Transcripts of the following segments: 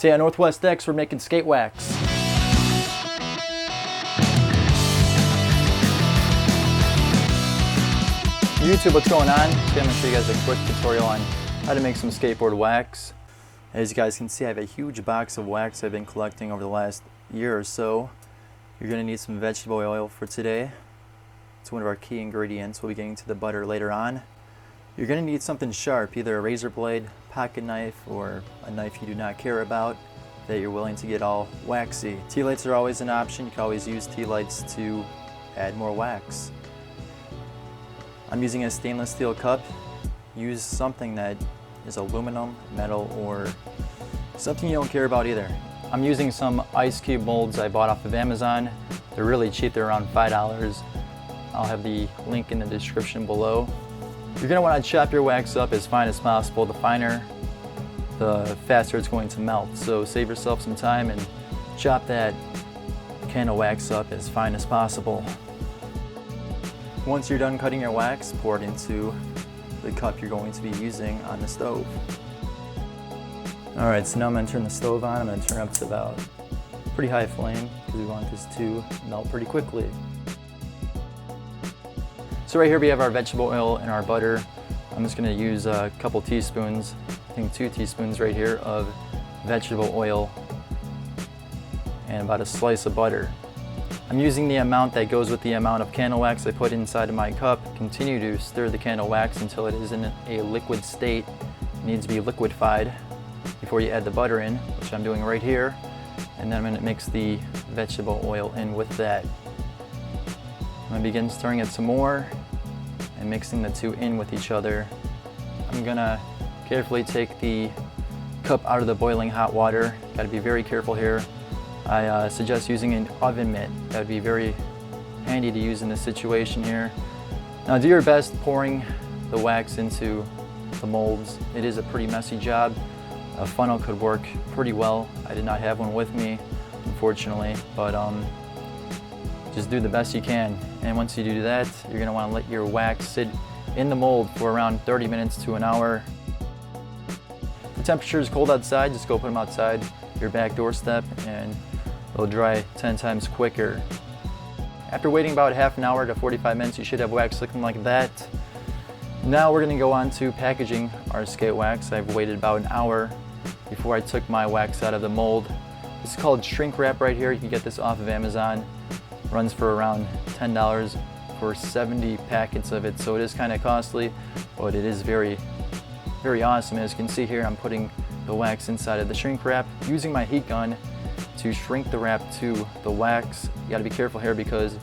Today on Northwest X, we're making skate wax. YouTube, what's going on? Today I'm going to show you guys a quick tutorial on how to make some skateboard wax. As you guys can see, I have a huge box of wax I've been collecting over the last year or so. You're going to need some vegetable oil for today. It's one of our key ingredients. We'll be getting to the butter later on. You're going to need something sharp, either a razor blade, pocket knife, or a knife you do not care about that you're willing to get all waxy. Tea lights are always an option. You can always use tea lights to add more wax. I'm using a stainless steel cup. Use something that is aluminum, metal, or something you don't care about either. I'm using some ice cube molds I bought off of Amazon. They're really cheap, they're around $5. I'll have the link in the description below. You're going to want to chop your wax up as fine as possible. The finer, the faster it's going to melt. So save yourself some time and chop that can of wax up as fine as possible. Once you're done cutting your wax, pour it into the cup you're going to be using on the stove. Alright, so now I'm going to turn the stove on. I'm going to turn it up to about a pretty high flame because we want this to melt pretty quickly. So right here we have our vegetable oil and our butter. I'm just going to use a couple teaspoons, I think 2 teaspoons right here of vegetable oil and about a slice of butter. I'm using the amount that goes with the amount of candle wax I put inside of my cup. Continue to stir the candle wax until it is in a liquid state. It needs to be liquefied before you add the butter in, which I'm doing right here. And then I'm going to mix the vegetable oil in with that. I'm going to begin stirring it some more and mixing the two in with each other. I'm going to carefully take the cup out of the boiling hot water. Got to be very careful here. I suggest using an oven mitt. That would be very handy to use in this situation here. Now do your best pouring the wax into the molds. It is a pretty messy job. A funnel could work pretty well. I did not have one with me, unfortunately, but just do the best you can. And once you do that, you're going to want to let your wax sit in the mold for around 30 minutes to an hour. If the temperature is cold outside, just go put them outside your back doorstep and it'll dry 10 times quicker. After waiting about half an hour to 45 minutes, you should have wax looking like that. Now we're going to go on to packaging our skate wax. I've waited about an hour before I took my wax out of the mold. This is called shrink wrap right here. You can get this off of Amazon. Runs for around $10 for 70 packets of it, so it is kind of costly, but it is very, very awesome. As you can see here, I'm putting the wax inside of the shrink wrap, using my heat gun to shrink the wrap to the wax. You got to be careful here because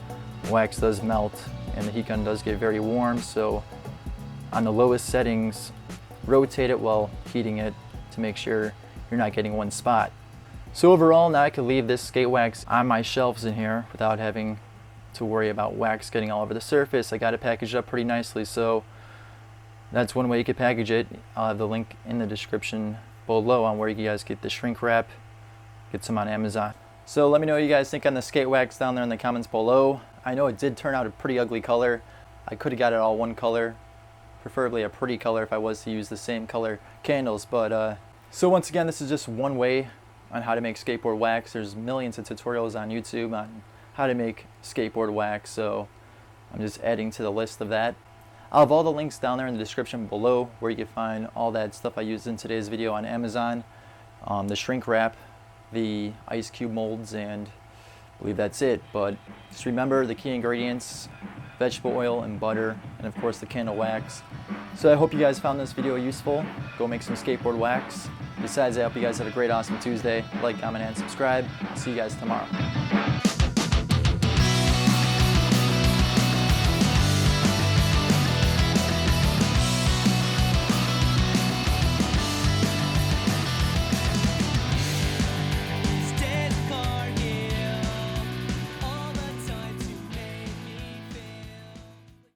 wax does melt and the heat gun does get very warm, so on the lowest settings, rotate it while heating it to make sure you're not getting one spot. So overall, now I can leave this skate wax on my shelves in here without having to worry about wax getting all over the surface. I got it packaged up pretty nicely, so that's one way you could package it. I'll have the link in the description below on where you guys get the shrink wrap. Get some on Amazon. So let me know what you guys think on the skate wax down there in the comments below. I know it did turn out a pretty ugly color. I could have got it all one color, preferably a pretty color if I was to use the same color candles, but so once again, this is just one way on how to make skateboard wax. There's millions of tutorials on YouTube on how to make skateboard wax, so I'm just adding to the list of that. I'll have all the links down there in the description below where you can find all that stuff I used in today's video on Amazon. The shrink wrap, the ice cube molds, and I believe that's it. But just remember the key ingredients: vegetable oil and butter, and of course the candle wax. So I hope you guys found this video useful. Go make some skateboard wax. Besides, I hope you guys have a great, awesome Tuesday. Like, comment, and subscribe. See you guys tomorrow.